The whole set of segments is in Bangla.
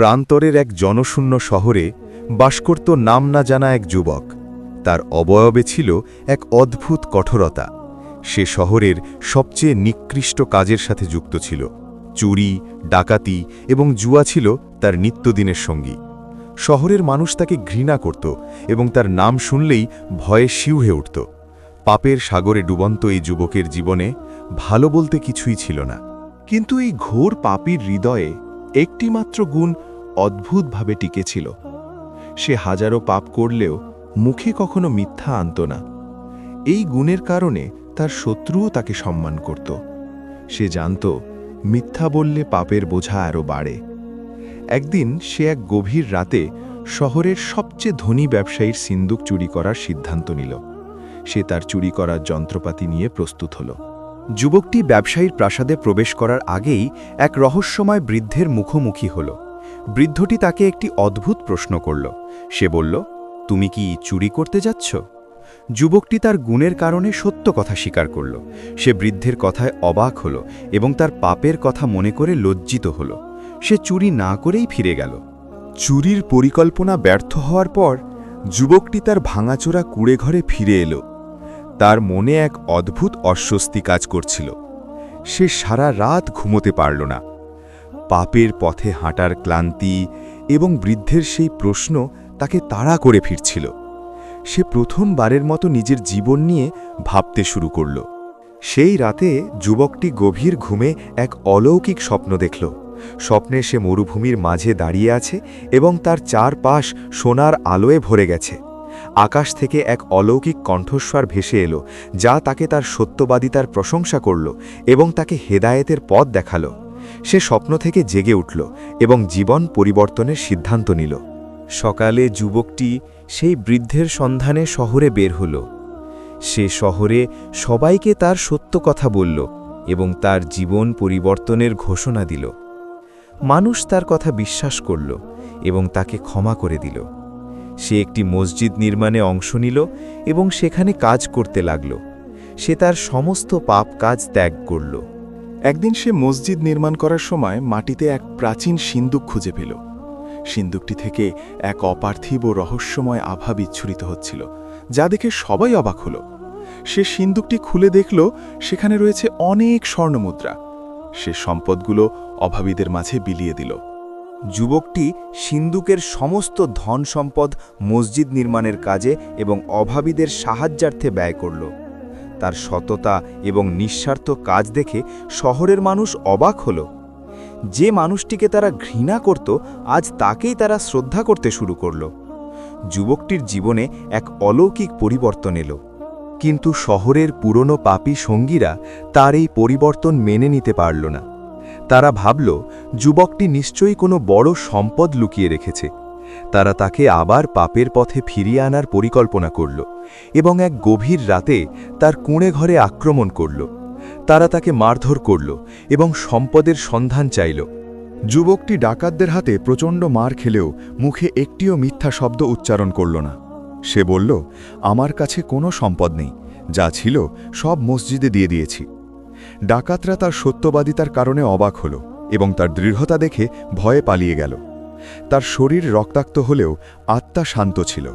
প্রান্তরের এক জনশূন্য শহরে বাস করত নাম না জানা এক যুবক। তার অবয়বে ছিল এক অদ্ভুত কঠোরতা। সে শহরের সবচেয়ে নিকৃষ্ট কাজের সাথে যুক্ত ছিল। চুরি, ডাকাতি এবং জুয়া ছিল তার নিত্যদিনের সঙ্গী। শহরের মানুষ তাকে ঘৃণা করত এবং তার নাম শুনলেই ভয়ে শিউ হয়ে উঠত। পাপের সাগরে ডুবন্ত এই যুবকের জীবনে ভালো বলতে কিছুই ছিল না। কিন্তু এই ঘোর পাপীর হৃদয়ে একটিমাত্র গুণ অদ্ভুতভাবে টিকেছিল। সে হাজারো পাপ করলেও মুখে কখনো মিথ্যা আনত না। এই গুণের কারণে তার শত্রুও তাকে সম্মান করত। সে জানত মিথ্যা বললে পাপের বোঝা আরও বাড়ে। একদিন সে এক গভীর রাতে শহরের সবচেয়ে ধনী ব্যবসায়ীর সিন্দুক চুরি করার সিদ্ধান্ত নিল। সে তার চুরি করার যন্ত্রপাতি নিয়ে প্রস্তুত হল। যুবকটি ব্যবসায়ীর প্রাসাদে প্রবেশ করার আগেই এক রহস্যময় বৃদ্ধের মুখোমুখি হল। বৃদ্ধটি তাকে একটি অদ্ভুত প্রশ্ন করল। সে বলল, তুমি কি চুরি করতে যাচ্ছ? যুবকটি তার গুণের কারণে সত্য কথা স্বীকার করল। সে বৃদ্ধের কথায় অবাক হল এবং তার পাপের কথা মনে করে লজ্জিত হল। সে চুরি না করেই ফিরে গেল। চুরির পরিকল্পনা ব্যর্থ হওয়ার পর যুবকটি তার ভাঙাচোরা কুঁড়েঘরে ফিরে এলো। তার মনে এক অদ্ভুত অস্বস্তি কাজ করছিল। সে সারা রাত ঘুমোতে পারল না। পাপের পথে হাঁটার ক্লান্তি এবং বৃদ্ধের সেই প্রশ্ন তাকে তাড়া করে ফিরছিল। সে প্রথমবারের মতো নিজের জীবন নিয়ে ভাবতে শুরু করল। সেই রাতে যুবকটি গভীর ঘুমে এক অলৌকিক স্বপ্ন দেখল। স্বপ্নে সে মরুভূমির মাঝে দাঁড়িয়ে আছে এবং তার চারপাশ সোনার আলোয় ভরে গেছে। আকাশ থেকে এক অলৌকিক কণ্ঠস্বর ভেসে এলো, যা তাকে তার সত্যবাদিতার প্রশংসা করল এবং তাকে হেদায়েতের পথ দেখাল। সে স্বপ্ন থেকে জেগে উঠল এবং জীবন পরিবর্তনের সিদ্ধান্ত নিল। সকালে যুবকটি সেই বৃদ্ধের সন্ধানে শহরে বের হল। সে শহরে সবাইকে তার সত্য কথা বলল এবং তার জীবন পরিবর্তনের ঘোষণা দিল। মানুষ তার কথা বিশ্বাস করল এবং তাকে ক্ষমা করে দিল। সে একটি মসজিদ নির্মাণে অংশ নিল এবং সেখানে কাজ করতে লাগল। সে তার সমস্ত পাপ কাজ ত্যাগ করল। একদিন সে মসজিদ নির্মাণ করার সময় মাটিতে এক প্রাচীন সিন্দুক খুঁজে পেল। সিন্দুকটি থেকে এক অপার্থিব ও রহস্যময় আভা বিচ্ছুরিত হচ্ছিল, যা দেখে সবাই অবাক হল। সে সিন্দুকটি খুলে দেখল সেখানে রয়েছে অনেক স্বর্ণমুদ্রা। সে সম্পদগুলো অভাবীদের মাঝে বিলিয়ে দিল। যুবকটি সিন্দুকের সমস্ত ধন সম্পদ মসজিদ নির্মাণের কাজে এবং অভাবীদের সাহায্যার্থে ব্যয় করল। তার সততা এবং নিঃস্বার্থ কাজ দেখে শহরের মানুষ অবাক হল। যে মানুষটিকে তারা ঘৃণা করত, আজ তাকেই তারা শ্রদ্ধা করতে শুরু করল। যুবকটির জীবনে এক অলৌকিক পরিবর্তন এলো। কিন্তু শহরের পুরনো পাপী সঙ্গীরা তার এই পরিবর্তন মেনে নিতে পারল না। তারা ভাবল যুবকটি নিশ্চয়ই কোনো বড় সম্পদ লুকিয়ে রেখেছে। তারা তাকে আবার পাপের পথে ফিরিয়ে আনার পরিকল্পনা করল এবং এক গভীর রাতে তার কুঁড়েঘরে আক্রমণ করল। তারা তাকে মারধর করল এবং সম্পদের সন্ধান চাইল। যুবকটি ডাকাতদের হাতে প্রচণ্ড মার খেলেও মুখে একটিও মিথ্যা শব্দ উচ্চারণ করল না। সে বলল, আমার কাছে কোনো সম্পদ নেই, যা ছিল সব মসজিদে দিয়ে দিয়েছি। ডাকাতরা তার সত্যবাদিতার কারণে অবাক হল এবং তার দৃঢ়তা দেখে ভয়ে পালিয়ে গেল। তার শরীর রক্তাক্ত হলেও আত্মা শান্ত ছিল।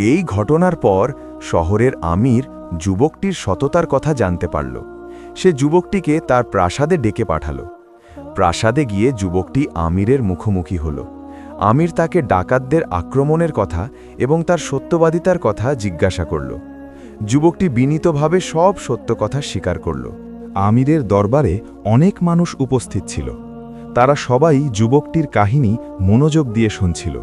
এই ঘটনার পর শহরের আমির যুবকটির সততার কথা জানতে পারল। সে যুবকটিকে তার প্রাসাদে ডেকে পাঠাল। প্রাসাদে গিয়ে যুবকটি আমিরের মুখোমুখি হল। আমির তাকে ডাকাতদের আক্রমণের কথা এবং তার সত্যবাদিতার কথা জিজ্ঞাসা করল। যুবকটি বিনীতভাবে সব সত্য কথা স্বীকার করল। আমিরের দরবারে অনেক মানুষ উপস্থিত ছিল। তারা সবাই যুবকটির কাহিনী মনোযোগ দিয়ে শুনছিল।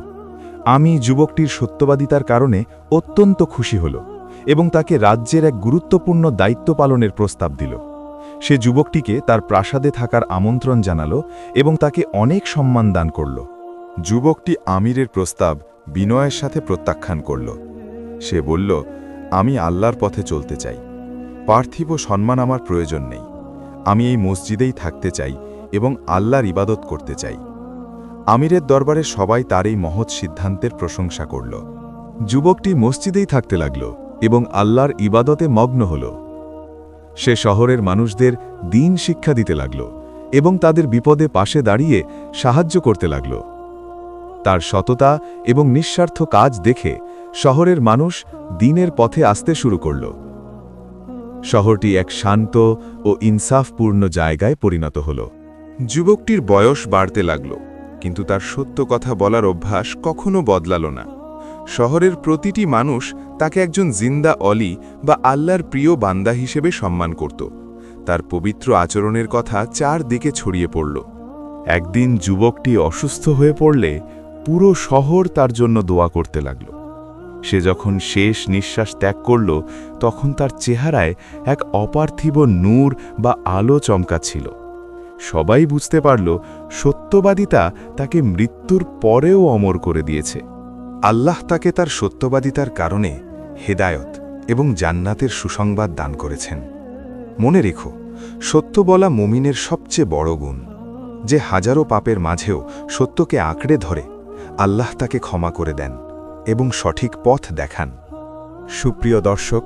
আমি যুবকটির সত্যবাদিতার কারণে অত্যন্ত খুশি হল এবং তাকে রাজ্যের এক গুরুত্বপূর্ণ দায়িত্ব পালনের প্রস্তাব দিল। সে যুবকটিকে তার প্রাসাদে থাকার আমন্ত্রণ জানাল এবং তাকে অনেক সম্মান দান করল। যুবকটি আমিরের প্রস্তাব বিনয়ের সাথে প্রত্যাখ্যান করল। সে বলল, আমি আল্লাহর পথে চলতে চাই। পার্থিব সম্মান আমার প্রয়োজন নেই। আমি এই মসজিদেই থাকতে চাই এবং আল্লাহর ইবাদত করতে চাই। আমিরের দরবারে সবাই তার এই মহৎ সিদ্ধান্তের প্রশংসা করল। যুবকটি মসজিদেই থাকতে লাগল এবং আল্লাহর ইবাদতে মগ্ন হল। সে শহরের মানুষদের দ্বীন শিক্ষা দিতে লাগল এবং তাদের বিপদে পাশে দাঁড়িয়ে সাহায্য করতে লাগল। তার সততা এবং নিঃস্বার্থ কাজ দেখে শহরের মানুষ দ্বীনের পথে আসতে শুরু করল। শহরটি এক শান্ত ও ইনসাফপূর্ণ জায়গায় পরিণত হল। যুবকটির বয়স বাড়তে লাগল, কিন্তু তার সত্য কথা বলার অভ্যাস কখনো বদলাল না। শহরের প্রতিটি মানুষ তাকে একজন জিন্দা অলি বা আল্লাহর প্রিয় বান্দা হিসেবে সম্মান করত। তার পবিত্র আচরণের কথা চারদিকে ছড়িয়ে পড়ল। একদিন যুবকটি অসুস্থ হয়ে পড়লে পুরো শহর তার জন্য দোয়া করতে লাগল। সে যখন শেষ নিঃশ্বাস ত্যাগ করল, তখন তার চেহারায় এক অপার্থিব নূর বা আলো চমকাচ্ছিল। সবাই বুঝতে পারল সত্যবাদিতা তাকে মৃত্যুর পরেও অমর করে দিয়েছে। আল্লাহ তাকে তার সত্যবাদিতার কারণে হেদায়ত এবং জান্নাতের সুসংবাদ দান করেছেন। মনে রেখো, সত্য বলা মুমিনের সবচেয়ে বড় গুণ। যে হাজারো পাপের মাঝেও সত্যকে আঁকড়ে ধরে, আল্লাহ তাকে ক্ষমা করে দেন এবং সঠিক পথ দেখান। সুপ্রিয় দর্শক,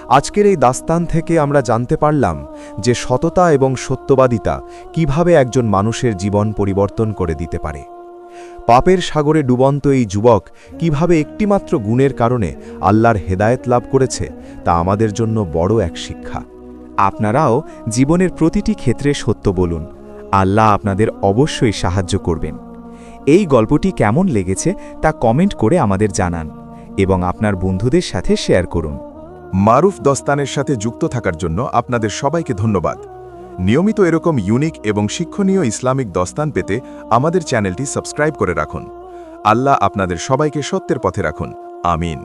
আজকের এই দাস্তান থেকে আমরা জানতে পারলাম যে সততা এবং সত্যবাদিতা কিভাবে একজন মানুষের জীবন পরিবর্তন করে দিতে পারে। পাপের সাগরে ডুবন্ত এই যুবক কিভাবে একটিমাত্র গুণের কারণে আল্লাহর হেদায়েত লাভ করেছে, তা আমাদের জন্য বড় এক শিক্ষা। আপনারাও জীবনের প্রতিটি ক্ষেত্রে সত্য বলুন, আল্লাহ আপনাদের অবশ্যই সাহায্য করবেন। এই গল্পটি কেমন লেগেছে তা কমেন্ট করে আমাদের জানান এবং আপনার বন্ধুদের সাথে শেয়ার করুন। মারুফ দস্তানের সাথে যুক্ত থাকার জন্য আপনাদের সবাইকে ধন্যবাদ। নিয়মিত এরকম ইউনিক এবং শিক্ষণীয় ইসলামিক দস্তান পেতে আমাদের চ্যানেলটি সাবস্ক্রাইব করে রাখুন। আল্লাহ আপনাদের সবাইকে সত্যের পথে রাখুন। আমিন।